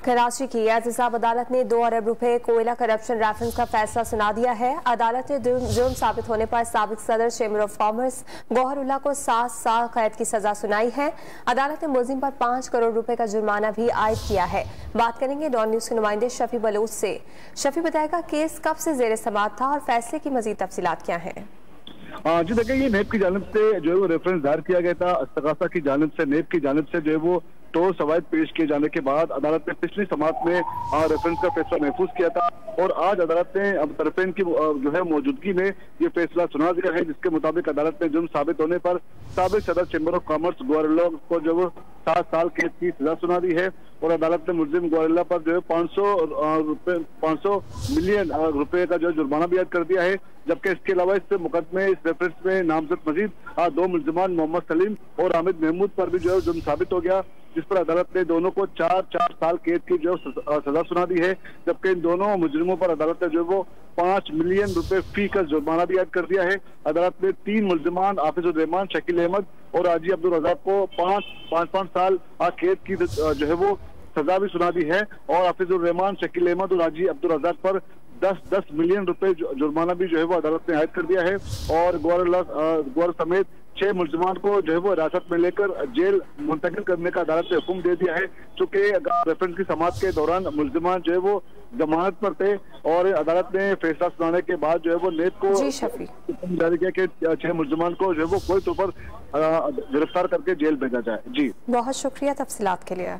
कराची की एहतसाब अदालत ने 2 अरब रुपए कोयला करप्शन रेफरेंस का फैसला सुना दिया है। अदालत ने जुर्म साबित होने पर साबिक सदर चेंबर ऑफ कॉमर्स गौहरुल्लाह को 7 साल कैद की सजा सुनाई है। अदालत ने मुलजिम पर 5 करोड़ रुपए का जुर्माना भी आयद किया है। बात करेंगे डॉन न्यूज के नुमाइंदे शफी बलोच से। शफी, बताएगा केस कब से जेर समाअत था और फैसले की मजीद तफसीलात क्या है? जी देखिए, ये नेब की जानिब से जो है वो रेफरेंस दायर किया गया था। इस्तगासा की जानिब से, नेब की जानिब से जो है वो तो सवाल पेश किए जाने के बाद अदालत ने पिछली समाअत में रेफरेंस का फैसला महफूज किया था और आज अदालत ने अब तरफेन की जो है मौजूदगी में ये फैसला सुना दिया है, जिसके मुताबिक अदालत ने जुर्म साबित होने पर साबिक सदर चेंबर ऑफ कॉमर्स गौहरुल्लाह को जो 7 साल कैद की सजा सुना दी है और अदालत ने मुलजिम गौहरुल्लाह पर जो है 500 मिलियन रुपए का जो जुर्माना भी ऐड कर दिया है। जबकि इसके अलावा इस मुकदमे इस रेफरेंस में नामजद मजीद 2 मुलजिमान मोहम्मद सलीम और हामिद महमूद पर भी जो है जुर्म साबित हो गया, जिस पर अदालत ने दोनों को 4 साल कैद की जो सजा सुना दी है। जबकि इन दोनों मुजरिमों पर अदालत ने जो वो 5 मिलियन रुपए फी का जुर्माना भी ऐड कर दिया है। अदालत ने 3 मुलजिमान हाफिजुर रहमान, शकील अहमद और हाजी अब्दुल रज़ाक को 5 साल कैद की जो है वो सजा भी सुना दी है और हाफिजुर रहमान, शकील अहमद और हाजी अब्दुल रज़ाक पर 10 मिलियन रुपए जुर्माना भी जो है वो अदालत ने आयद कर दिया है और गौर समेत 6 मुलजिमान को जो है वो हिरासत में लेकर जेल मुंतकिल करने का अदालत ने हुक्म दे दिया है। चूंकि रेफरेंस की समाअत के दौरान मुलजिमान जो है वो जमानत पर थे और अदालत ने फैसला सुनाने के बाद जो है वो नेब को जारी किया कि 6 मुलजिमान को जो है वो कोई तौर पर गिरफ्तार करके जेल भेजा जाए। जी, बहुत शुक्रिया तफसीलात के लिए।